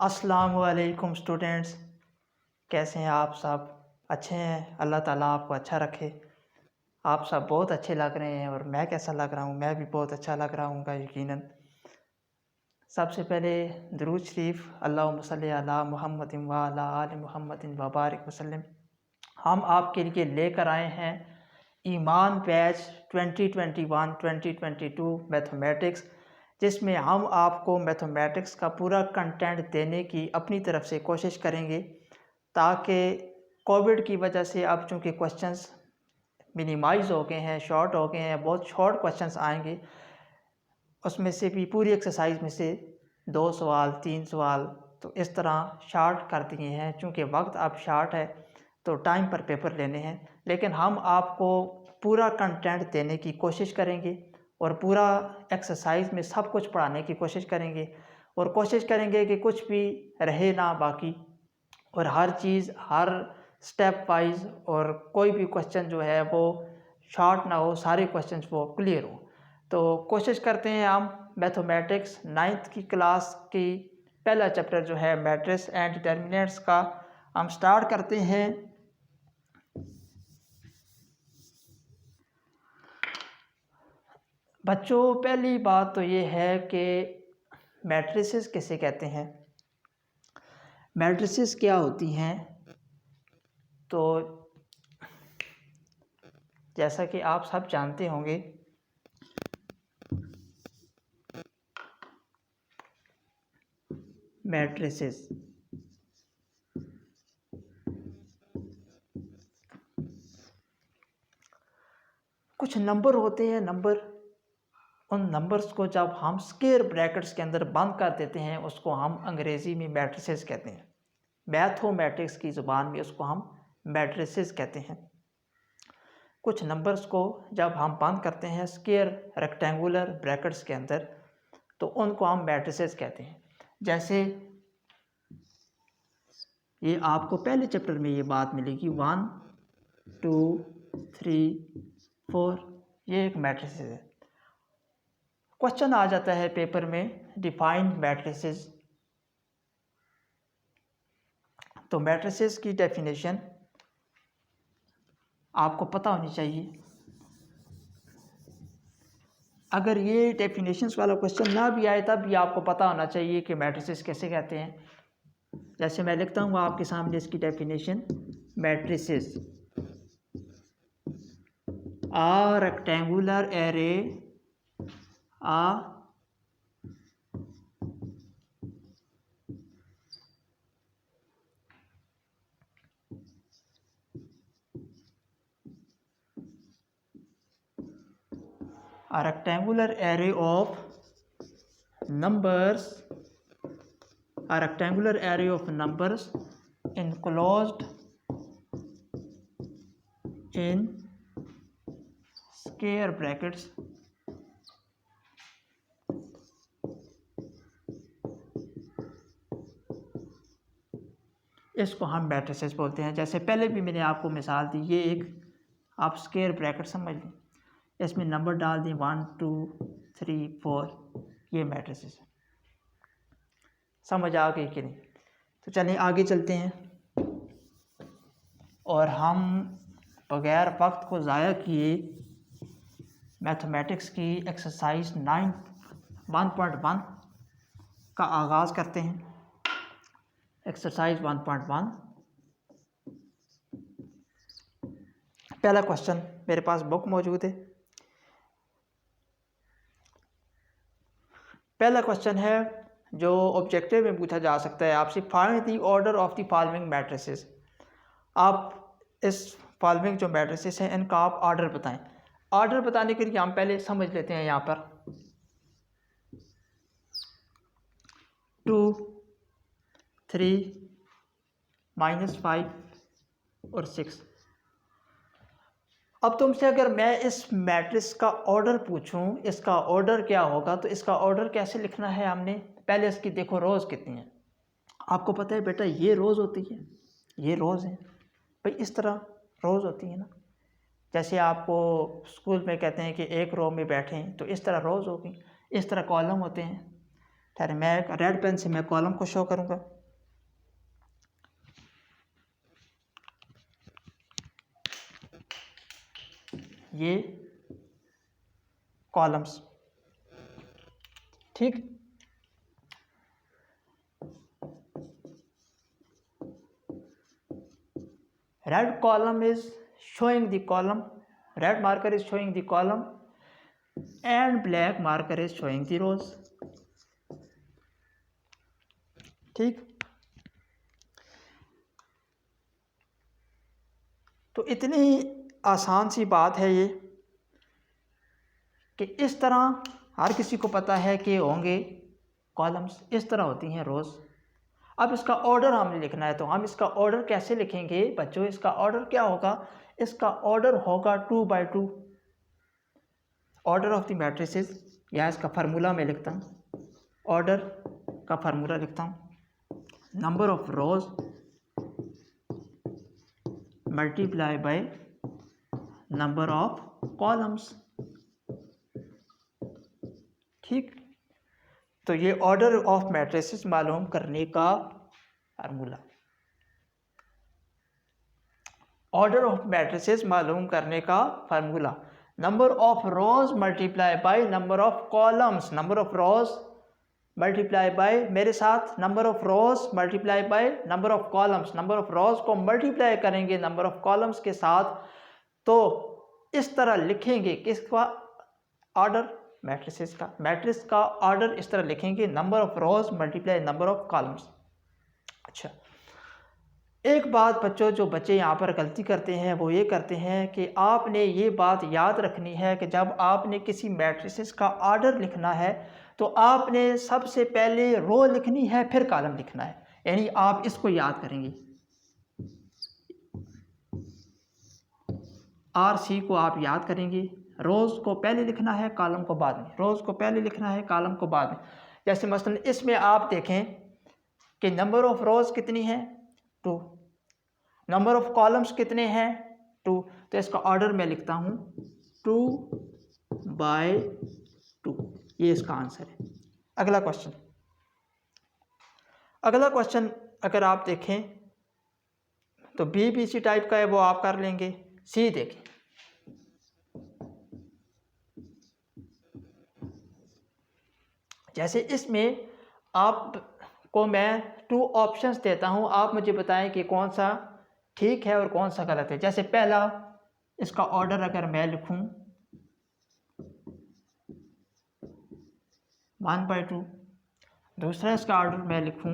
अस्सलाम वालेकुम स्टूडेंट्स। कैसे हैं आप सब? अच्छे हैं? अल्लाह ताला आपको अच्छा रखे। आप सब बहुत अच्छे लग रहे हैं और मैं कैसा लग रहा हूँ? मैं भी बहुत अच्छा लग रहा हूँ यकीनन। सबसे पहले दुरूद शरीफ अल्लाहुम्मा सल्ली अला मुहम्मदिन व अला आलि मुहम्मदिन व बारिक वसल्लम। हम आपके लिए लेकर आए हैं ईमान बैच 2021-2022 मैथमेटिक्स, जिसमें हम आपको मैथमेटिक्स का पूरा कंटेंट देने की अपनी तरफ से कोशिश करेंगे, ताकि कोविड की वजह से अब चूँकि क्वेश्चंस मिनिमाइज़ हो गए हैं, शॉर्ट हो गए हैं, बहुत शॉर्ट क्वेश्चंस आएंगे। उसमें से भी पूरी एक्सरसाइज में से 2 सवाल 3 सवाल तो इस तरह शार्ट कर दिए हैं। चूँकि वक्त अब शार्ट है तो टाइम पर पेपर लेने हैं, लेकिन हम आपको पूरा कंटेंट देने की कोशिश करेंगे और पूरा एक्सरसाइज में सब कुछ पढ़ाने की कोशिश करेंगे और कोशिश करेंगे कि कुछ भी रहे ना बाकी, और हर चीज़ हर स्टेप वाइज, और कोई भी क्वेश्चन जो है वो शॉर्ट ना हो, सारे क्वेश्चंस वो क्लियर हो। तो कोशिश करते हैं हम मैथमेटिक्स 9th की क्लास की पहला चैप्टर जो है मैट्रिक्स एंड डिटर्मिनेंट्स का हम स्टार्ट करते हैं। बच्चों, पहली बात तो ये है कि मैट्रिसेस किसे कहते हैं, मैट्रिसेस क्या होती हैं। तो जैसा कि आप सब जानते होंगे, मैट्रिसेस कुछ नंबर होते हैं। उन नंबर्स को जब हम स्क्वायर ब्रैकेट्स के अंदर बंद कर देते हैं, उसको हम अंग्रेज़ी में मैट्रिसेस कहते हैं। मैथमेटिक्स की ज़ुबान में उसको हम मैट्रिसेस कहते हैं। कुछ नंबर्स को जब हम बंद करते हैं स्क्वायर रेक्टेंगुलर ब्रैकेट्स के अंदर, तो उनको हम मैट्रिसेस कहते हैं। जैसे ये आपको पहले चैप्टर में ये बात मिलेगी 1 2 3 4, ये एक मैट्रिसेस है। क्वेश्चन आ जाता है पेपर में डिफाइंड मैट्रिसेस। तो मैट्रिसेस की डेफिनेशन आपको पता होनी चाहिए। अगर ये डेफिनेशंस वाला क्वेश्चन ना भी आए तब भी आपको पता होना चाहिए कि मैट्रिसेस कैसे कहते हैं। जैसे मैं लिखता हूँ आपके सामने इसकी definition, matrices a rectangular array a rectangular array of numbers, a rectangular array of numbers enclosed in square brackets इसको हम मैट्रिसेस बोलते हैं। जैसे पहले भी मैंने आपको मिसाल दी, ये एक आप स्क्वायर ब्रैकेट समझ लें, इसमें नंबर डाल दें 1 2 3 4, ये मैट्रिसेस है। समझ आ गई कि नहीं? तो चलिए आगे चलते हैं और हम बगैर वक्त को ज़ाया किए मैथमेटिक्स की एक्सरसाइज 1.1 का आगाज़ करते हैं। एक्सरसाइज 1.1, पहला क्वेश्चन मेरे पास बुक मौजूद है। पहला क्वेश्चन है जो ऑब्जेक्टिव में पूछा जा सकता है आपसे, find the order of the following matrices. आप इस फॉलोइंग जो मैट्रिसेस हैं इनका आप ऑर्डर बताएं। ऑर्डर बताने के लिए हम पहले समझ लेते हैं, यहाँ पर 2 3 -5 और 6। अब तुमसे अगर मैं इस मैट्रिक्स का ऑर्डर पूछूं, इसका ऑर्डर क्या होगा, तो इसका ऑर्डर कैसे लिखना है हमने, पहले इसकी देखो रोज़ कितनी हैं। आपको पता है बेटा, ये रोज़ होती है, ये रोज़ है भाई, इस तरह रोज़ होती है ना। जैसे आपको स्कूल में कहते हैं कि एक रो में बैठें, तो इस तरह रोज़ होगी। इस तरह कॉलम होते हैं, ठहरे, मैं एक रेड पेन से मैं कॉलम को शो करूँगा। ये कॉलम्स, ठीक। Red column is showing the column, red marker is showing the column and black marker is showing the rows, ठीक। तो इतनी आसान सी बात है ये कि इस तरह हर किसी को पता है कि होंगे कॉलम्स, इस तरह होती हैं रोज़। अब इसका ऑर्डर हमने लिखना है, तो हम इसका ऑर्डर कैसे लिखेंगे बच्चों? इसका ऑर्डर क्या होगा? इसका ऑर्डर होगा 2 by 2, order of the matrices. या इसका फार्मूला मैं लिखता हूँ, ऑर्डर का फार्मूला लिखता हूँ, number of rose multiply by number of columns, ठीक। तो ये ऑर्डर ऑफ मैट्रिसेस मालूम करने का फार्मूला, ऑर्डर ऑफ मैट्रिसेस मालूम करने का formula, number of rose multiply by number of columns, number of rose multiply by, मेरे साथ, number of rose multiply by number of columns. Number of रोज को multiply करेंगे नंबर ऑफ कॉलम्स के साथ, तो इस तरह लिखेंगे किसका ऑर्डर? मैट्रिसेस का, मैट्रिक्स का ऑर्डर इस तरह लिखेंगे, number of rose multiply number of columns. अच्छा, एक बात बच्चों, जो बच्चे यहाँ पर गलती करते हैं वो ये करते हैं कि आपने ये बात याद रखनी है कि जब आपने किसी मैट्रिसेस का ऑर्डर लिखना है तो आपने सबसे पहले रो लिखनी है, फिर कॉलम लिखना है। यानी आप इसको याद करेंगे, RC को आप याद करेंगे, रोज़ को पहले लिखना है, कॉलम को बाद में, रोज़ को पहले लिखना है, कॉलम को बाद में। जैसे मसलन इसमें आप देखें कि नंबर ऑफ रोज़ कितनी है? 2, नंबर ऑफ कॉलम्स कितने हैं? 2। तो इसका ऑर्डर मैं लिखता हूँ 2 बाय 2, ये इसका आंसर है। अगला क्वेश्चन, अगला क्वेश्चन अगर आप देखें तो BBC टाइप का है, वो आप कर लेंगे। सी देखें, जैसे इसमें आपको मैं 2 ऑप्शंस देता हूं, आप मुझे बताएं कि कौन सा ठीक है और कौन सा गलत है। जैसे पहला, इसका ऑर्डर अगर मैं लिखूं 1 बाई 2, दूसरा इसका ऑर्डर मैं लिखूं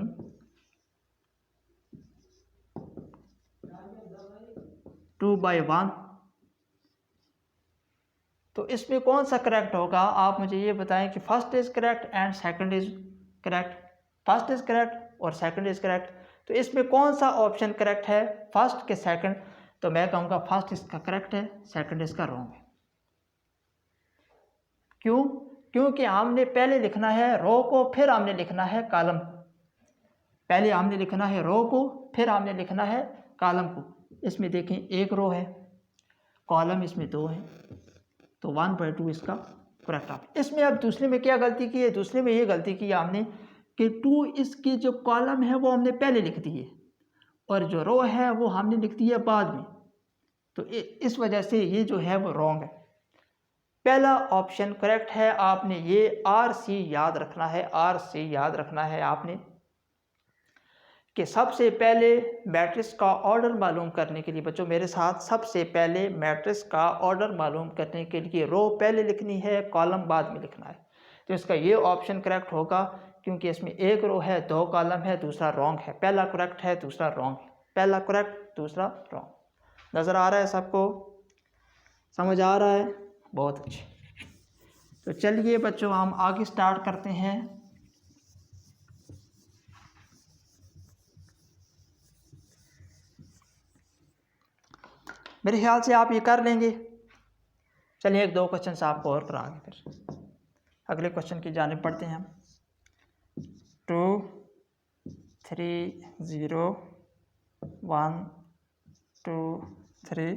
2 बाई 1, तो इसमें कौन सा करेक्ट होगा? आप मुझे ये बताएं कि first is correct and second is correct, first is correct और सेकंड इज करेक्ट, तो इसमें कौन सा ऑप्शन करेक्ट है, फर्स्ट के सेकंड? तो मैं कहूँगा फर्स्ट इसका करेक्ट है, सेकंड इसका रॉन्ग है। क्यों? क्योंकि हमने पहले लिखना है रो को, फिर हमने लिखना है कॉलम। पहले हमने लिखना है रो को, फिर हमने लिखना है कॉलम को। इसमें देखें एक रो है, कॉलम इसमें 2 है, तो 1 बाई 2 इसका करेक्ट ऑप्शन। इसमें अब दूसरे में क्या गलती की है? दूसरे में ये गलती की हमने कि 2 इसकी जो कॉलम है वो हमने पहले लिख दी है और जो रो है वो हमने लिख दी है बाद में, तो इस वजह से ये जो है वो रॉन्ग है। पहला ऑप्शन करेक्ट है। आपने ये RC याद रखना है, RC याद रखना है आपने कि सबसे पहले मैट्रिक्स का ऑर्डर मालूम करने के लिए, बच्चों मेरे साथ, सबसे पहले मैट्रिक्स का ऑर्डर मालूम करने के लिए रो पहले लिखनी है, कॉलम बाद में लिखना है। तो इसका ये ऑप्शन करेक्ट होगा, क्योंकि इसमें एक रो है, 2 कॉलम है, दूसरा रॉन्ग है। पहला करेक्ट है, दूसरा रॉन्ग है, पहला करेक्ट, दूसरा रॉन्ग। नज़र आ रहा है सबको? समझ आ रहा है? बहुत अच्छे। तो चलिए बच्चों हम आगे स्टार्ट करते हैं। मेरे ख्याल से आप ये कर लेंगे। चलिए 1-2 क्वेश्चन आपको और कराएंगे, फिर अगले क्वेश्चन की जानिब पढ़ते हैं हम। 2 3 0 1 2 3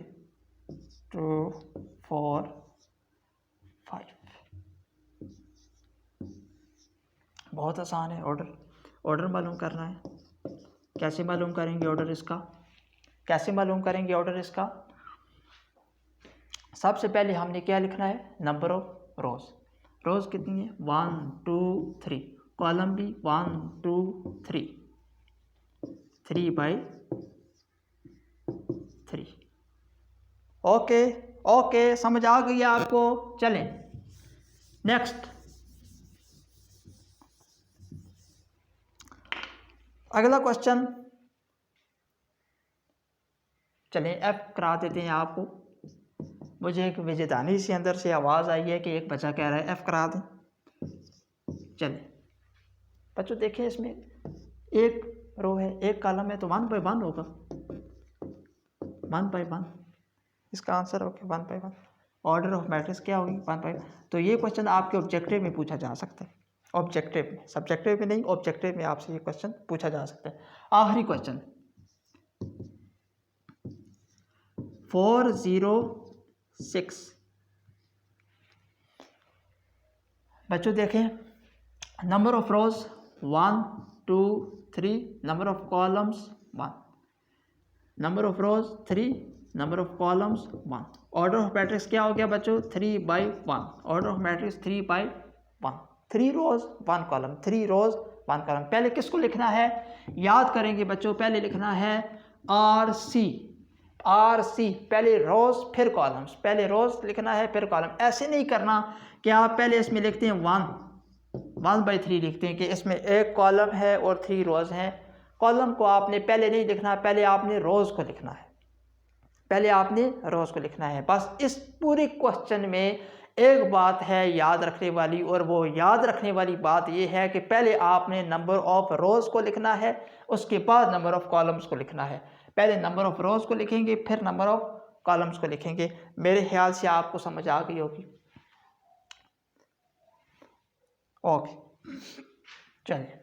2 4 5। बहुत आसान है। ऑर्डर मालूम करना है। कैसे मालूम करेंगे ऑर्डर इसका? कैसे मालूम करेंगे ऑर्डर इसका? सबसे पहले हमने क्या लिखना है? नंबर ऑफ रोज। रोज कितनी है? 1 2 3। कॉलम भी 1 2 3, 3/3। ओके ओके, समझ आ गई आपको? चलें नेक्स्ट। अगला क्वेश्चन, चलें एफ करा देते हैं आपको। मुझे एक विजेदानी से अंदर से आवाज़ आई है कि एक बच्चा कह रहा है एफ करा दें। चलें बच्चों देखें, इसमें एक रो है, एक कॉलम है, तो 1/1 होगा। 1/1 इसका answer okay 1/1। Order of matrix क्या होगी? 1/1। तो ये क्वेश्चन आपके ऑब्जेक्टिव में पूछा जा सकता है। ऑब्जेक्टिव में, सब्जेक्टिव में नहीं, ऑब्जेक्टिव में आपसे ये क्वेश्चन पूछा जा सकता है। आखिरी क्वेश्चन 406। बच्चों देखें, number of rows 1 2 3, number of columns 1, number of rows 3, number of columns 1। Order of matrix क्या हो गया बच्चों? 3/1। Order of matrix 3/1। 3 rows 1 column, 3 rows 1 column. पहले किसको लिखना है? याद करेंगे बच्चों, पहले लिखना है RC। पहले रोज फिर कॉलम्स, पहले रोज लिखना है फिर कॉलम। ऐसे नहीं करना कि आप पहले इसमें लिखते हैं 1/3 लिखते हैं कि इसमें एक कॉलम है और 3 रोज हैं। कॉलम को आपने पहले नहीं लिखना, पहले आपने रोज को लिखना है। पहले आपने रोज को लिखना है। बस इस पूरे क्वेश्चन में एक बात है याद रखने वाली, और वो याद रखने वाली बात ये है कि पहले आपने नंबर ऑफ रोज को लिखना है, उसके बाद नंबर ऑफ कॉलम्स को लिखना है। पहले नंबर ऑफ रोज को लिखेंगे, फिर नंबर ऑफ कॉलम्स को लिखेंगे। मेरे ख्याल से आपको समझ आ गई होगी। ओके चलिए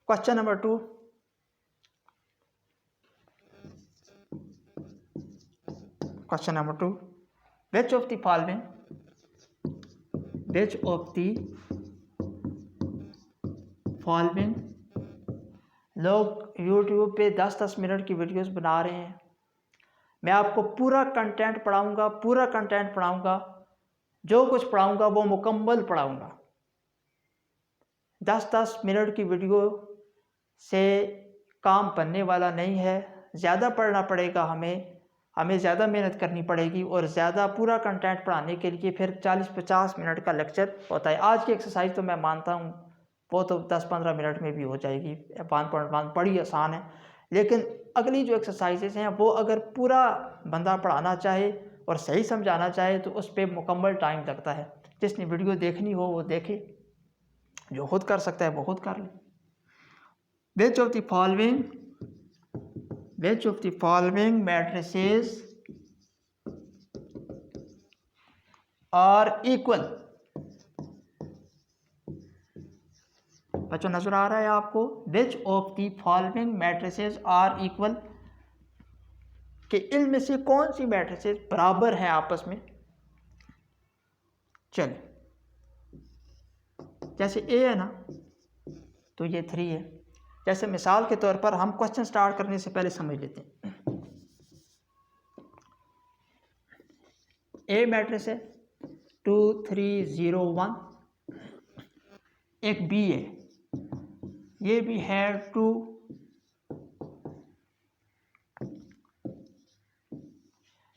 question number 2। Question number 2, which of the following लोग YouTube पे 10-10 मिनट की वीडियोस बना रहे हैं। मैं आपको पूरा कंटेंट पढ़ाऊंगा, जो कुछ पढ़ाऊंगा वो मुकम्मल पढ़ाऊंगा। 10-10 मिनट की वीडियो से काम बनने वाला नहीं है। ज़्यादा पढ़ना पड़ेगा, हमें ज़्यादा मेहनत करनी पड़ेगी, और ज़्यादा पूरा कंटेंट पढ़ाने के लिए फिर 40-50 मिनट का लेक्चर होता है। आज की एक्सरसाइज तो मैं मानता हूँ वो तो 10-15 मिनट में भी हो जाएगी। 1.1 बड़ी आसान है, लेकिन अगली जो एक्सरसाइजेज हैं वो अगर पूरा बंदा पढ़ाना चाहे और सही समझाना चाहे तो उस पर मुकम्मल टाइम लगता है। जिसने वीडियो देखनी हो वो देखे, जो खुद कर सकता है वो खुद कर ले। Which of the following matrices are equal? बच्चों नजर आ रहा है आपको? Which of the following matrices are equal? कि इनमें से कौन सी मैट्रिसेस बराबर हैं आपस में? चलिए, जैसे A है ना, तो ये 3 है। जैसे मिसाल के तौर पर हम क्वेश्चन स्टार्ट करने से पहले समझ लेते हैं। A मैट्रिक्स है 2 3 0 1। एक B है, ये भी है 2।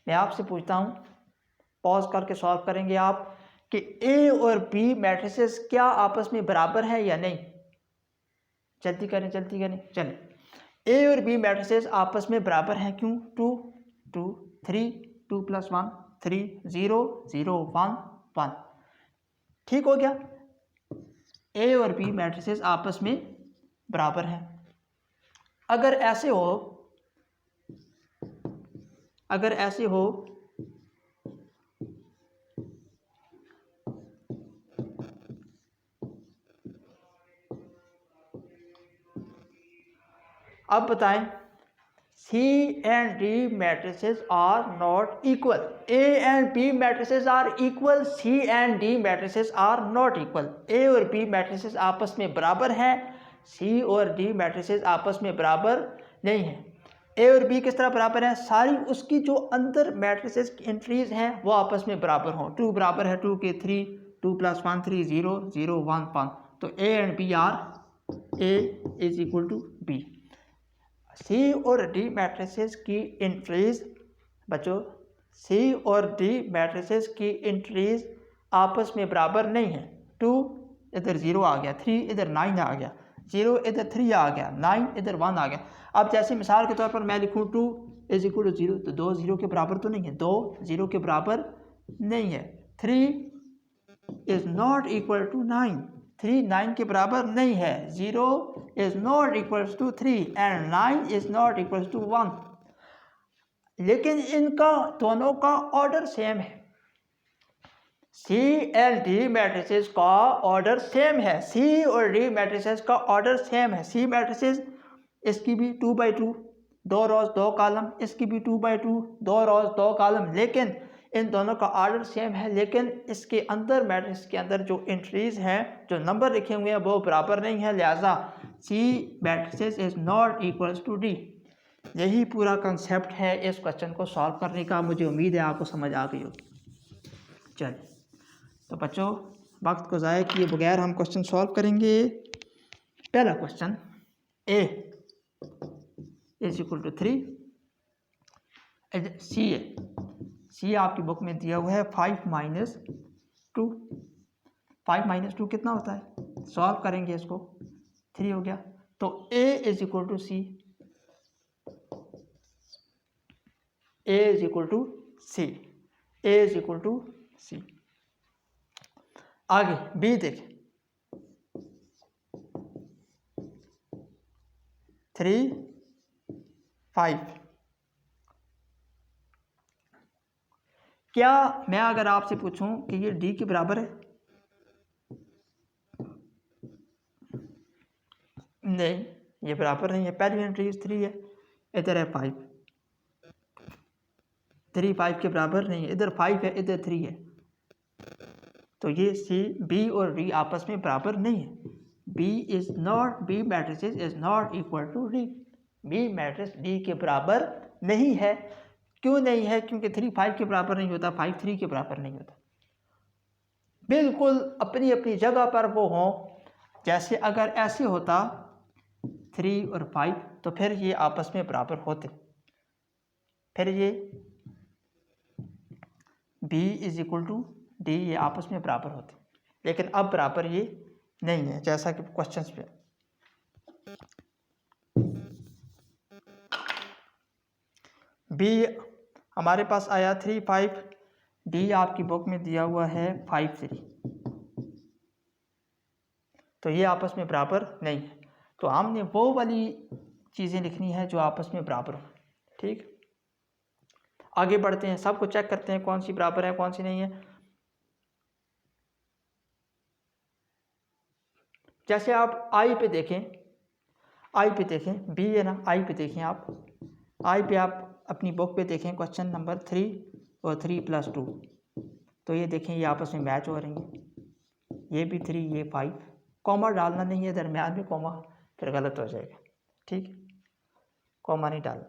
मैं आपसे पूछता हूं, पॉज करके सॉल्व करेंगे आप, कि A और B मैट्रिसेस क्या आपस में बराबर है या नहीं? जल्दी करें। चलें, A और B मैट्रिसेस आपस में बराबर हैं। क्यों? 2 2 3, 2 + 1 3, 0 0 1 1। ठीक हो गया? A और B मैट्रिसेस आपस में बराबर हैं। अगर ऐसे हो अब बताएं C and D matrices are not equal. A and B matrices are equal. C and D matrices are not equal. A और B matrices आपस में बराबर हैं. C और D matrices आपस में बराबर नहीं हैं. A और B किस तरह बराबर हैं? सारी उसकी जो अंदर मैट्रिसेस की एंट्रीज हैं वो आपस में बराबर हों. 2 बराबर है 2 के 3, 2 + 1 3, 0 0 1 1. तो A and B are A is equal to B. C और D मैट्रिसेस की एंट्रीज बच्चों, C और D मैट्रिसेस की एंट्रीज आपस में बराबर नहीं है. 2 इधर 0 आ गया, 3 इधर 9 आ गया, 0 इधर 3 आ गया, 9 इधर 1 आ गया. अब जैसे मिसाल के तौर पर मैं लिखूँ 2 इज इक्वल टू 0, तो 2 0 के बराबर तो नहीं है, 2 0 के बराबर नहीं है. 3 इज नॉट इक्वल टू 9, 3 9 के बराबर नहीं है. 0 is not equals to 3 and 9 is not equals to 1. लेकिन इनका दोनों का ऑर्डर सेम है. C एंड D मैट्रिसेस का ऑर्डर सेम है. C और D मैट्रिसेस का ऑर्डर सेम है. C मैट्रिसेस इसकी भी 2/2, 2 रोज 2 कॉलम, इसकी भी 2/2, 2 रोज 2 कॉलम. लेकिन इन दोनों का ऑर्डर सेम है. लेकिन इसके अंदर मैट्रिक्स के अंदर जो एंट्रीज हैं, जो नंबर लिखे हुए हैं वो बराबर नहीं है. लिहाजा C matrices is not equals to D. यही पूरा कंसेप्ट है इस क्वेश्चन को सॉल्व करने का. मुझे उम्मीद है आपको समझ आ गई होगी. चलिए तो बच्चों, वक्त को ज़ाया किए बगैर हम क्वेश्चन सॉल्व करेंगे. पहला question, A is equal to 3. C आपकी बुक में दिया हुआ है 5 - 2. 5 - 2 कितना होता है? सॉल्व करेंगे इसको, 3 हो गया. तो A is equal to C. A is equal to C. A is equal to C. आगे B देखें. 3 5. क्या मैं अगर आपसे पूछूं कि ये D के बराबर है? नहीं, ये बराबर नहीं है. पहली एंट्री 3 है, इधर है 5. 3 5 के बराबर नहीं है. इधर 5 है, इधर 3 है. तो ये B और D आपस में बराबर नहीं है. B matrices is not equal to D. B matrix D के बराबर नहीं है. क्यों नहीं है? क्योंकि 3 5 के बराबर नहीं होता, 5 3 के बराबर नहीं होता. बिल्कुल अपनी अपनी जगह पर वो हों. जैसे अगर ऐसे होता 3 और 5 तो फिर ये आपस में बराबर होते. फिर ये B is equal to D ये आपस में बराबर होते. लेकिन अब बराबर ये नहीं है, जैसा कि क्वेश्चंस पे. B हमारे पास आया 3 5. D आपकी बुक में दिया हुआ है 5 3. तो ये आपस में बराबर नहीं है. तो हमने वो वाली चीज़ें लिखनी है जो आपस में बराबर हो. ठीक, आगे बढ़ते हैं, सबको चेक करते हैं कौन सी बराबर है कौन सी नहीं है. जैसे आप I पे देखें, B है ना, I पे देखें आप. I पे आप अपनी बुक पे देखें क्वेश्चन नंबर 3 और 3 + 2. तो ये देखें ये आपस में मैच हो रही हैं. ये भी 3 ये 5. कॉमा डालना नहीं है दरम्यान में, कॉमा फिर गलत हो जाएगा. ठीक, कॉमा नहीं डालना.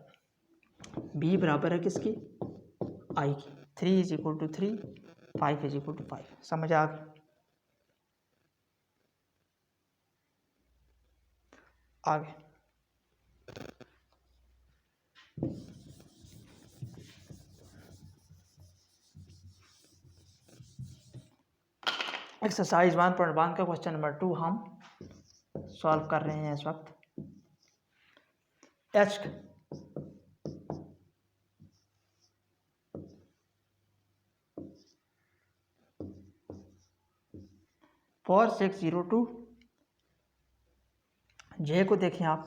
B बराबर है किसकी? I की. 3 is equal to 3, 5 is equal to 5. समझ आ गई? आगे एक्सरसाइज 1.1 का क्वेश्चन नंबर 2 हम सॉल्व कर रहे हैं इस वक्त. H 4602. J को देखें आप.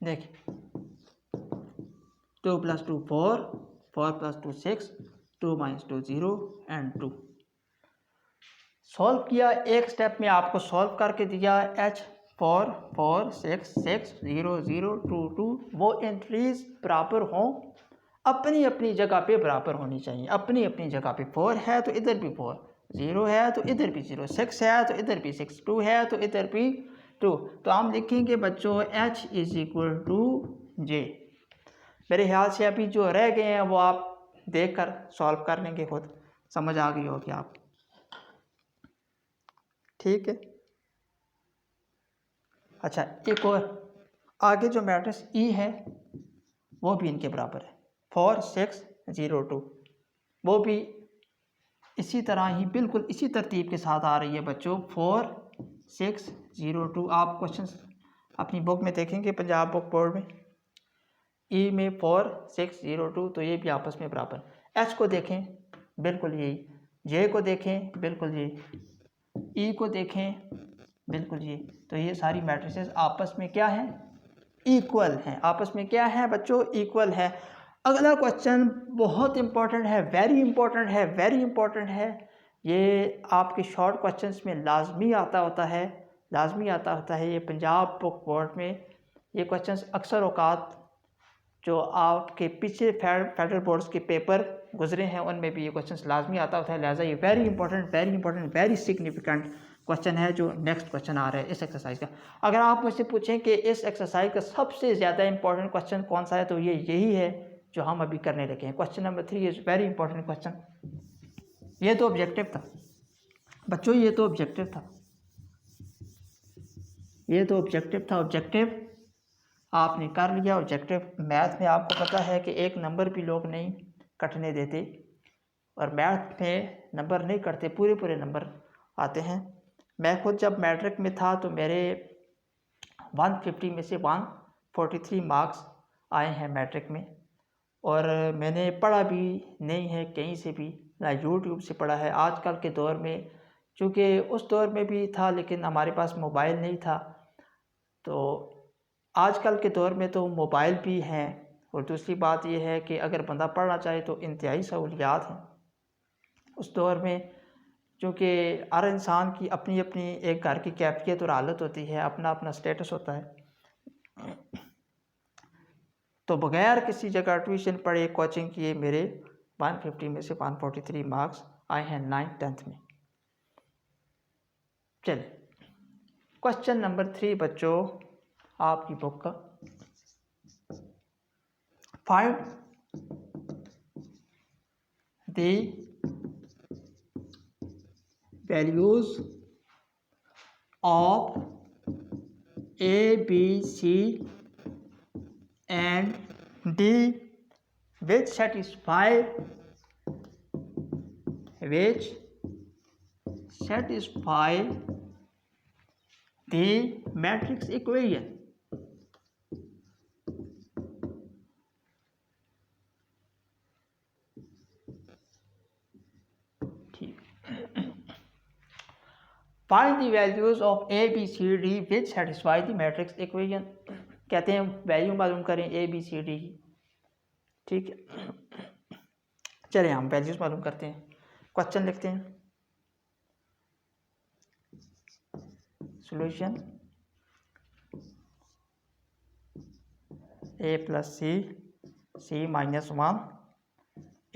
देखिए 2 + 2 4, 4 + 2 6, 2 - 2 0 एंड 2। सॉल्व किया, एक स्टेप में आपको सॉल्व करके दिया h 4 4 6 6 0 0 2 2। वो एंट्रीज बराबर हों, अपनी अपनी जगह पे बराबर होनी चाहिए। अपनी अपनी जगह पे 4 है तो इधर भी 4, 0 है तो इधर भी 0, 6 है तो इधर भी 6, 2 है तो इधर भी 2। तो हम लिखेंगे बच्चों h = j। मेरे ख्याल से अभी जो रह गए हैं वो आप देख कर सॉल्व कर लेंगे, खुद समझ आ गई होगी आप। ठीक है, अच्छा एक और आगे जो मैट्रिक्स ई है वो भी इनके बराबर है, 4 6 0 2। वो भी इसी तरह ही बिल्कुल इसी तरतीब के साथ आ रही है बच्चों, 4 6 0 2। आप क्वेश्चन अपनी बुक में देखेंगे, पंजाब बुक बोर्ड में ई में 4 6 0 2, तो ये भी आपस में बराबर। एच को देखें बिल्कुल यही, जे को देखें बिल्कुल यही, ई को देखें बिल्कुल ये। तो ये सारी मैट्रिसेस आपस में क्या हैं, इक्वल हैं। आपस में क्या है बच्चों, इक्वल है। अगला क्वेश्चन बहुत इंपॉर्टेंट है, वेरी इंपॉर्टेंट है, वेरी इंपॉर्टेंट है। ये आपके शॉर्ट क्वेश्चंस में लाजमी आता होता है, लाजमी आता होता है। ये पंजाब बुक बोर्ड में ये क्वेश्चंस अक्सर औकात जो आपके पिछले फेडरल बोर्ड्स के पेपर गुजरे हैं उनमें भी ये क्वेश्चंस लाजमी आता होता है। लिहाजा ये very important very significant question है जो नेक्स्ट क्वेश्चन आ रहा है इस एक्सरसाइज का। अगर आप मुझसे पूछें कि इस एक्सरसाइज का सबसे ज़्यादा इंपॉर्टेंट क्वेश्चन कौन सा है, तो ये यही है जो हम अभी करने लगे हैं। Question number 3 is very important question. ये तो ऑब्जेक्टिव था बच्चों, ये तो ऑब्जेक्टिव था, ये तो ऑब्जेक्टिव था। ऑब्जेक्टिव आपने कर लिया। ऑब्जेक्टिव मैथ में आपको पता है कि एक नंबर भी लोग नहीं कटने देते, और मैथ में नंबर नहीं कटते, पूरे पूरे नंबर आते हैं। मैं खुद जब मैट्रिक में था तो मेरे 150 में से 143 मार्क्स आए हैं मैट्रिक में। और मैंने पढ़ा भी नहीं है कहीं से भी, ना यूट्यूब से पढ़ा है। आजकल के दौर में, चूँकि उस दौर में भी था लेकिन हमारे पास मोबाइल नहीं था, तो आजकल के दौर में तो मोबाइल भी हैं। और दूसरी बात यह है कि अगर बंदा पढ़ना चाहे तो इंतहाई सहूलियात हैं उस दौर में। क्योंकि हर इंसान की अपनी अपनी एक घर की कैफियत और हालत होती है, अपना अपना स्टेटस होता है। तो बगैर किसी जगह ट्यूशन पढ़े, कोचिंग किए, मेरे 150 में से 143 मार्क्स आए हैं 9th 10th में। चलिए क्वेश्चन नंबर 3 बच्चों आपकी बुक का, find the values of A, B, C and D which satisfy the matrix equation। ठीक, find the values of A, B, C, D which satisfy the matrix equation। कहते हैं value मालूम करें A, B, C, D। ठीक है, चलिए हम values मालूम करते हैं। क्वेश्चन लिखते हैं, solution A + C, C - 1,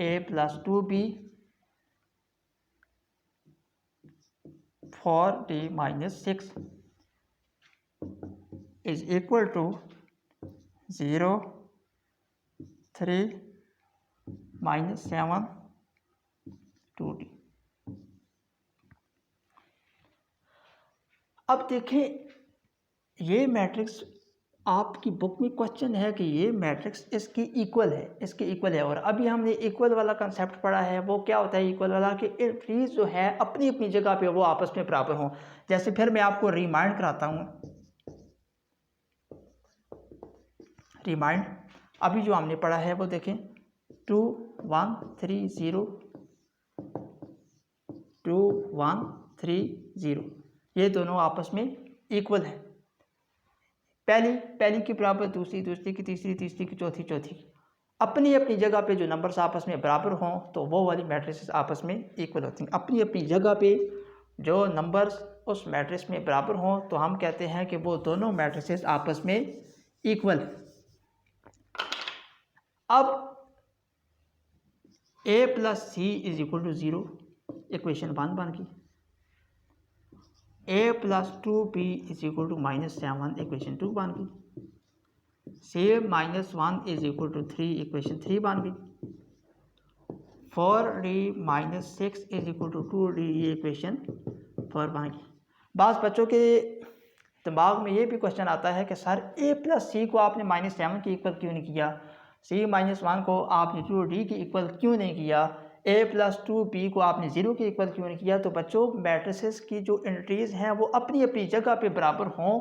A + 2B 4D - 6 is equal to 0 3 - 7 2D। अब देखें, ये मैट्रिक्स आपकी बुक में क्वेश्चन है कि ये मैट्रिक्स इसकी इक्वल है, इसके इक्वल है। और अभी हमने इक्वल वाला कंसेप्ट पढ़ा है, वो क्या होता है इक्वल वाला, कि एंट्रीज जो है अपनी अपनी जगह पे वो आपस में बराबर हों। जैसे फिर मैं आपको रिमाइंड कराता हूँ, रिमाइंड अभी जो हमने पढ़ा है वो देखें, 2 1 3 0 2 1 3 0, ये दोनों आपस में इक्वल हैं। पहली की बराबर दूसरी, दूसरी की तीसरी, तीसरी की चौथी, चौथी की। अपनी अपनी जगह पे जो नंबर्स आपस में बराबर हों तो वो वाली मैट्रिसेस आपस में इक्वल होती हैं। अपनी अपनी जगह पे जो नंबर्स उस मैट्रिक्स में बराबर हों तो हम कहते हैं कि वो दोनों मैट्रिसेस आपस में इक्वल है। अब a plus C is equal to 0 equation 1 बन गई। a plus 2b is equal to -7 equation 2 बन गई। c minus 1 is equal to 3 equation 3 बन गई। 4d minus 6 is equal to 2d ये इक्वेशन 4 बन गई। बाज़ बच्चों के दिमाग में ये भी क्वेश्चन आता है कि सर a प्लस सी को आपने -7 के इक्वल क्यों नहीं किया, c माइनस 1 को आपने 2d के इक्वल क्यों नहीं किया, a प्लस 2b को आपने 0 के इक्वल क्यों नहीं किया। तो बच्चों मैट्रिसेस की जो एंट्रीज हैं वो अपनी अपनी जगह पे बराबर हों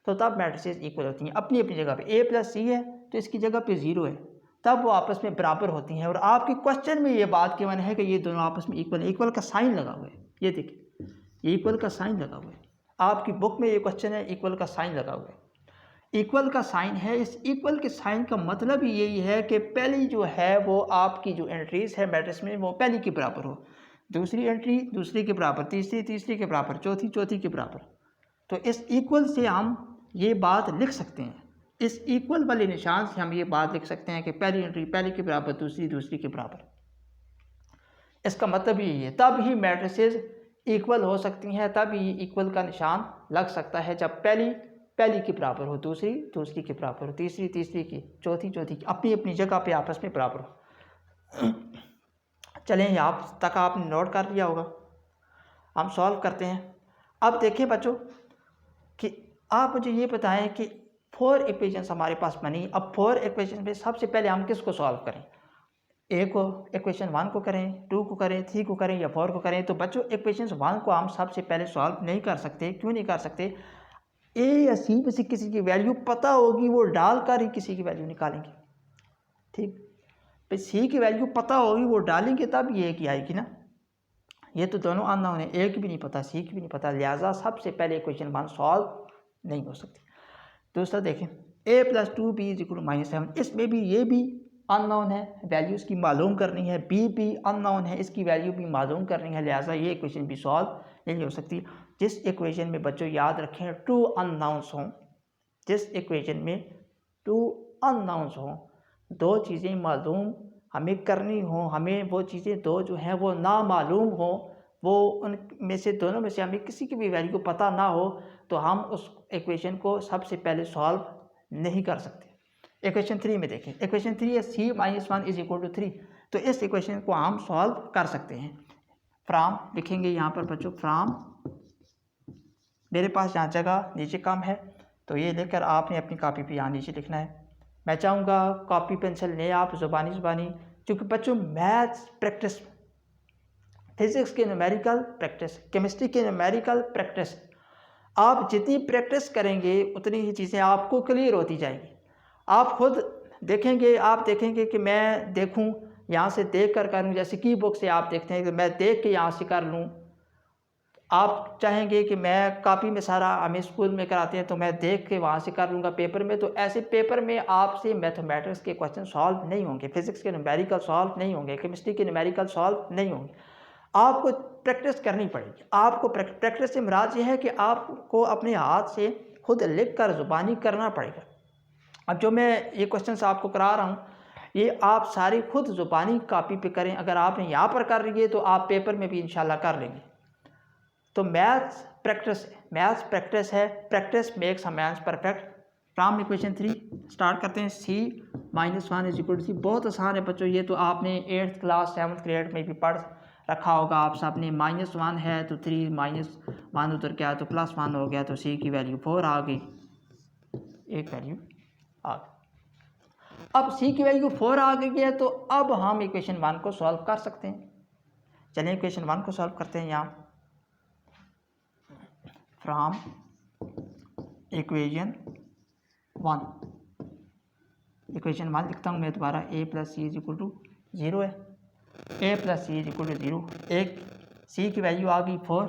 तो तब मैट्रिसेस इक्वल होती हैं। अपनी अपनी जगह पे a प्लस सी है तो इसकी जगह पे 0 है, तब वो आपस में बराबर होती हैं। और आपके क्वेश्चन में ये बात केवल है कि ये दोनों आपस में इक्वल है। इक्वल का साइन लगा हुआ है, ये देखिए ये इक्वल का साइन लगा हुआ है। आपकी बुक में ये क्वेश्चन है, इक्वल का साइन लगा हुआ है। इक्वल का साइन है, इस इक्वल के साइन का मतलब ही यही है कि पहली जो है वो आपकी जो एंट्रीज है मैट्रिक्स में वो पहली के बराबर हो, दूसरी एंट्री दूसरी के बराबर, तीसरी तीसरी के बराबर, चौथी चौथी के बराबर। तो इस इक्वल से हम ये बात लिख सकते हैं, इस इक्वल वाले निशान से हम ये बात लिख सकते हैं कि पहली एंट्री पहली के बराबर, दूसरी दूसरी के बराबर। इसका मतलब यही है, तब ही मैट्रिसेस इक्वल हो सकती हैं, तब ही इक्वल का निशान लग सकता है जब पहली पहली के बराबर हो, दूसरी दूसरी के बराबर हो, तीसरी तीसरी की, चौथी चौथी की, अपनी अपनी जगह पे आपस में बराबर हो। चलें यहाँ तक आपने नोट कर लिया होगा, हम सॉल्व करते हैं। अब देखें बच्चों कि आप मुझे ये बताएं कि 4 इक्वेशंस हमारे पास बनी। अब 4 इक्वेशन में सबसे पहले हम किसको सॉल्व करें, ए को, इक्वेशन 1 को करें, 2 को करें, 3 को करें या 4 को करें। तो बच्चों इक्वेशन 1 को हम सबसे पहले सॉल्व नहीं कर सकते। क्यों नहीं कर सकते, ए या सी में से किसी की वैल्यू पता होगी वो डालकर ही किसी की वैल्यू निकालेंगे। ठीक, तो सी की वैल्यू पता होगी वो डालेंगे तब ये की आएगी ना। ये तो दोनों अननोन है, ए की भी नहीं पता, सी की भी नहीं पता, लिहाजा सबसे पहले इक्वेशन 1 सॉल्व नहीं हो सकती। दूसरा देखें, a plus 2b is equal to -7, इसमें भी ये भी अननोन है, वैल्यू इसकी मालूम करनी है, b भी अननोन है, इसकी वैल्यू भी मालूम करनी है, लिहाजा ये इक्वेशन भी सॉल्व नहीं हो सकती। जिस इक्वेशन में बच्चों याद रखें 2 अननोन्स हों, जिस इक्वेशन में 2 अननोन्स हों, दो चीज़ें मालूम हमें करनी हो, हमें वो चीज़ें दो जो हैं वो ना मालूम हो, वो उनमें से दोनों में से हमें किसी की भी वैल्यू पता ना हो, तो हम उस इक्वेशन को सबसे पहले सॉल्व नहीं कर सकते। इक्वेशन 3 में देखें, इक्वेशन 3 है c minus 1 is equal to 3, तो इस इक्वेशन को हम सॉल्व कर सकते हैं। फ्राम लिखेंगे यहाँ पर बच्चों, फ्राम, मेरे पास यहाँ जगह नीचे कम है तो ये लेकर आपने अपनी कॉपी पे यहाँ नीचे लिखना है। मैं चाहूँगा कॉपी पेंसिल ले आप ज़ुबानी, क्योंकि बच्चों मैथ्स प्रैक्टिस, फिज़िक्स के न्यूमेरिकल प्रैक्टिस, केमिस्ट्री के न्यूमेरिकल प्रैक्टिस, आप जितनी प्रैक्टिस करेंगे उतनी ही चीज़ें आपको क्लियर होती जाएंगी। आप खुद देखेंगे, आप देखेंगे कि मैं देखूं यहाँ से देख कर करूँ, जैसे की बुक से आप देखते हैं कि मैं देख के यहाँ से कर लूँ। आप चाहेंगे कि मैं कॉपी में सारा, हमें स्कूल में कराते हैं तो मैं देख के वहाँ से कर लूँगा पेपर में, तो ऐसे पेपर में आपसे मैथमेटिक्स के क्वेश्चन सॉल्व नहीं होंगे, फिज़िक्स के न्यूमेरिकल सॉल्व नहीं होंगे, केमिस्ट्री के न्यूमेरिकल सॉल्व नहीं होंगे। आपको प्रैक्टिस करनी पड़ेगी। आपको प्रैक्टिस से मुराद ये है कि आपको अपने हाथ से खुद लिख कर ज़ुबानी करना पड़ेगा। अब जो मैं ये क्वेश्चंस आपको करा रहा हूँ ये आप सारी खुद ज़ुबानी कॉपी पे करें। अगर आपने यहाँ पर कर रही है तो आप पेपर में भी इंशाल्लाह कर लेंगे। तो मैथ्स प्रैक्टिस है, practice makes a man perfect. From equation 3 start करते हैं, c minus 1 is equal to c। बहुत आसान है बच्चों, ये तो आपने 8th क्लास 7th ग्रेड में भी पढ़ रखा होगा आप सबने। -1 है तो 3 -1 उधर क्या है तो +1 हो गया, तो c की वैल्यू 4 आ गई, एक वैल्यू आ गई। अब c की वैल्यू 4 आ गई है तो अब हम इक्वेशन 1 को सॉल्व कर सकते हैं। चलिए इक्वेशन 1 को सॉल्व करते हैं। यहाँ फ्रॉम इक्वेशन 1 लिखता हूँ मैं दोबारा, a plus C is equal to 0 है, a plus C is equal to 0। एक c की वैल्यू आ गई 4,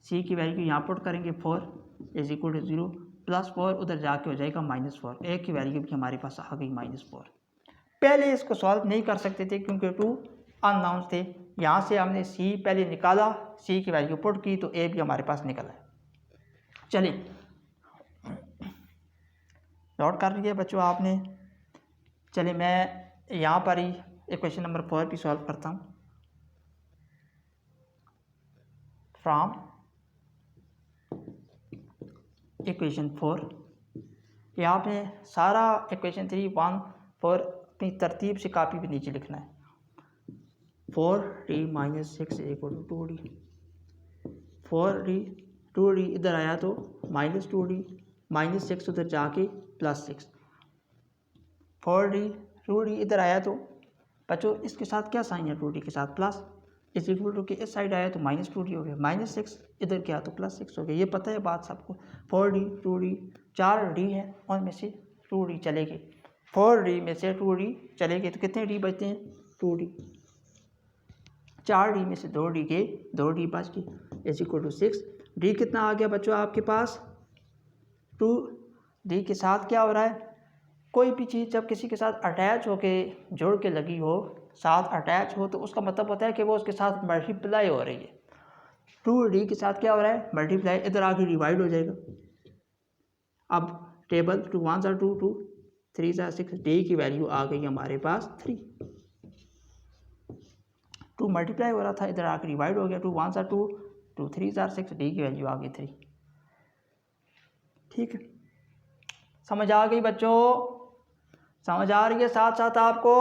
c की वैल्यू यहाँ पुट करेंगे 4 इज इक्वल टू 0, +4 उधर जाके हो जाएगा -4, a की वैल्यू भी हमारे पास आ गई -4। पहले इसको सॉल्व नहीं कर सकते थे क्योंकि टू अननाउन थे। यहाँ से हमने सी पहले निकाला, सी की वैल्यू पुट की तो ए भी हमारे पास निकला है। चलिए नोट कर लिया बच्चों आपने। चलिए मैं यहाँ पर ही इक्वेशन नंबर 4 भी सॉल्व करता हूँ। फ्रॉम इक्वेशन 4 यहाँ पे सारा इक्वेशन 3, 1, 4 अपनी तरतीब से कापी पे नीचे लिखना है। 4d - 6 = 2d, 4d 2d इधर आया तो -2d, -6 उधर जाके +6, 4d 2d इधर आया तो बच्चों इसके साथ क्या साइन है, 2d के साथ प्लस, इस इक्वल टू के इस साइड आया तो -2d हो गया, -6 इधर क्या तो +6 हो गया। ये पता है बात सबको। 4d 2d 4d है, उनमें से 2d चलेगी, 4d में से 2d चलेगी तो कितने d बचते हैं, 2d, 4d में से 2d के 2d बच गए = 6। d कितना आ गया बच्चों आपके पास, 2। d के साथ क्या हो रहा है, कोई भी चीज़ जब किसी के साथ अटैच होके जोड़ के लगी हो, साथ अटैच हो, तो उसका मतलब होता है कि वो उसके साथ मल्टीप्लाई हो रही है। 2d के साथ क्या हो रहा है, मल्टीप्लाई, इधर आके डिवाइड हो जाएगा। अब टेबल 2 1 * 2 2 3 6, d की वैल्यू आ गई हमारे पास 3। 2 मल्टीप्लाई हो रहा था, इधर आके डिवाइड हो गया, 2 1 * 2 2 3 6, d की वैल्यू आ गई 3। ठीक है, समझ आ गई बच्चों, समझ आ रही है साथ साथ आपको।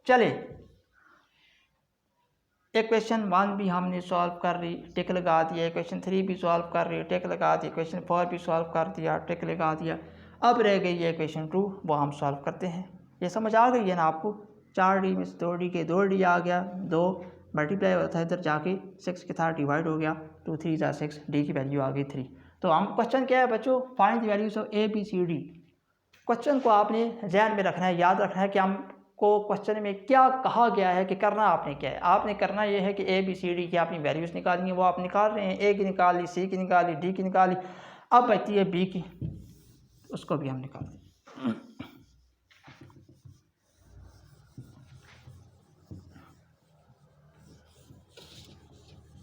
चले इक्वेशन 1 भी हमने सॉल्व कर रही, टिक लगा दिया, इक्वेशन 3 भी सॉल्व कर रही, टिक लगा दी, इक्वेशन 4 भी सॉल्व कर दिया, टिक लगा दिया। अब रह गई है इक्वेशन 2, वो हम सॉल्व करते हैं। ये समझ आ गई है ना आपको। 4d में से 2d के 2d आ गया, 2 मल्टीप्लाई होता है इधर जाके 6 के साथ डिवाइड हो गया, 2 3 6, d की वैल्यू आ गई 3। तो हम क्वेश्चन क्या है बच्चों, find the values of A B C D. Question को आपने ध्यान में रखना है, याद रखना है कि हमको क्वेश्चन में क्या कहा गया है कि करना आपने क्या है। आपने करना यह है कि ए बी सी डी की अपनी वैल्यूज़ निकालनी है, वो आप निकाल रहे हैं। ए की निकाल ली, सी की निकाल ली, डी की निकाल ली, अब बचती है बी की, उसको भी हम निकाल दें।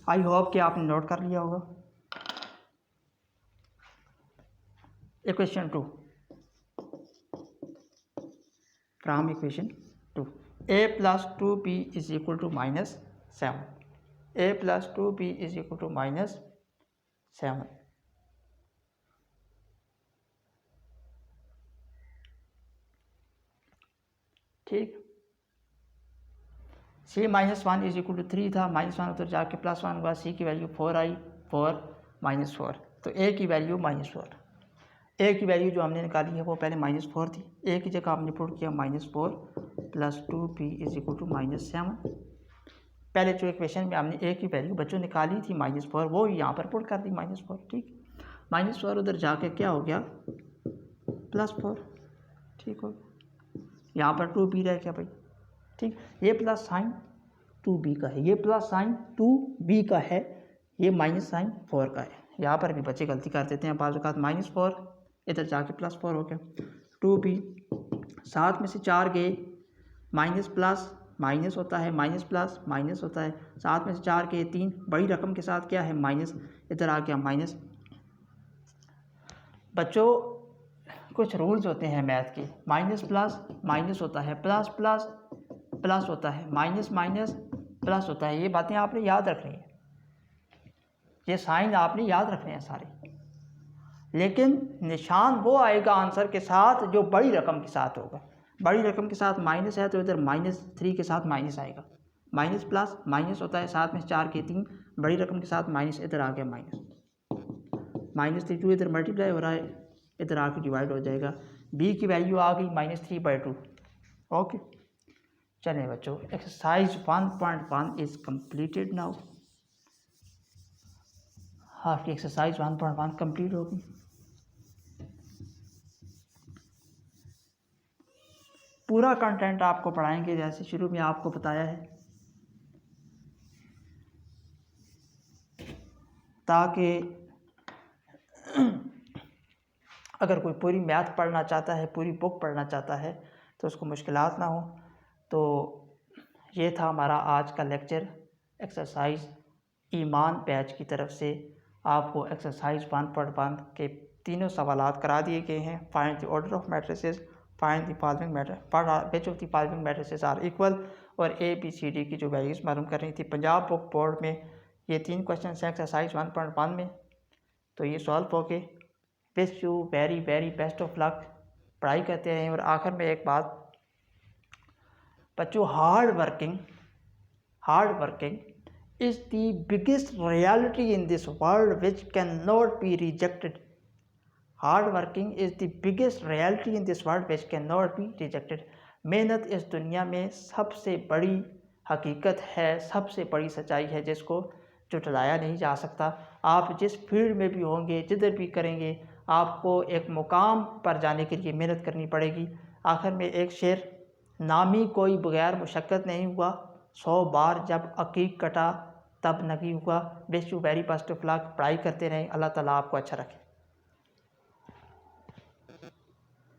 आई होप कि आपने नोट कर लिया होगा। Equation 2 from equation 2, a + 2b = -7, a + 2b = -7। ठीक, c - 1 = 3 था, -1 उधर जाके +1 हुआ, c की वैल्यू 4 आई, 4 - 4, तो a की वैल्यू -4। ए की वैल्यू जो हमने निकाली है वो पहले -4 थी, ए की जगह हमने पुट किया -4 + 2b = -7। पहले जो इक्वेशन में हमने ए की वैल्यू बच्चों निकाली थी -4, वो यहाँ पर पुट कर दी -4। ठीक, -4 उधर जाके क्या हो गया, +4। ठीक हो, यहाँ पर 2b रह गया भाई। ठीक, ये प्लस साइन 2b का है, ये प्लस साइन 2b का है, ये माइनस साइन 4 का है। यहाँ पर भी बच्चे गलती कर देते हैं बाज़ औक़ात, -4 इधर जाके +4 हो गया, 2b 7 में से 4 गए, माइनस प्लस माइनस होता है, माइनस प्लस माइनस होता है, 7 में से 4 गए 3, बड़ी रकम के साथ क्या है माइनस, इधर आ गया माइनस। बच्चों कुछ रूल्स होते हैं मैथ के, माइनस प्लस माइनस होता है, प्लस प्लस प्लस होता है, माइनस माइनस प्लस होता है। ये बातें आपने याद रखनी है, ये साइन आपने याद रखने हैं सारे, लेकिन निशान वो आएगा आंसर के साथ जो बड़ी रकम के साथ होगा। बड़ी रकम के साथ माइनस है तो इधर -3 के साथ माइनस आएगा, माइनस प्लस माइनस होता है, 7 में से 4 के 3, बड़ी रकम के साथ माइनस, इधर आ गया -3, 2 इधर मल्टीप्लाई हो रहा है, इधर आके डिवाइड हो जाएगा, b की वैल्यू आ गई -3/2। ओके, चलें बच्चों, एक्सरसाइज 1.1 इज़ कंप्लीटेड नाउ। आपकी एक्सरसाइज 1.1 कंप्लीट होगी। पूरा कंटेंट आपको पढ़ाएंगे जैसे शुरू में आपको बताया है, ताकि अगर कोई पूरी मैथ पढ़ना चाहता है, पूरी बुक पढ़ना चाहता है, तो उसको मुश्किलात ना हो। तो ये था हमारा आज का लेक्चर एक्सरसाइज ईमान बैच की तरफ से। आपको एक्सरसाइज 1.1 के तीनों सवालात करा दिए गए हैं। Find the order of matrices, find the following which of the following matrices are equal, और ABCD की जो वैल्यूज़ मालूम करनी थी। पंजाब बुक बोर्ड में ये 3 क्वेश्चन हैं एक्सरसाइज 1.1 में, तो ये सॉल्व हो गए। Wish you very very best of luck, पढ़ाई करते रहें। और आखिर में एक बात बच्चों, hard working is the biggest reality in this world which cannot be rejected. Hard working is the biggest reality in this world which cannot be rejected. मेहनत इस दुनिया में सबसे बड़ी हकीकत है, सबसे बड़ी सच्चाई है जिसको झुठलाया नहीं जा सकता। आप जिस फील्ड में भी होंगे, जिधर भी करेंगे, आपको एक मुकाम पर जाने के लिए मेहनत करनी पड़ेगी। आखिर में एक शेर, नामी कोई बगैर मुशक्क़त नहीं हुआ, 100 बार जब अकीक कटा तब नगी हुआ। Wish you very best of luck, पढ़ाई करते रहें। अल्लाह ताला आपको अच्छा रखे।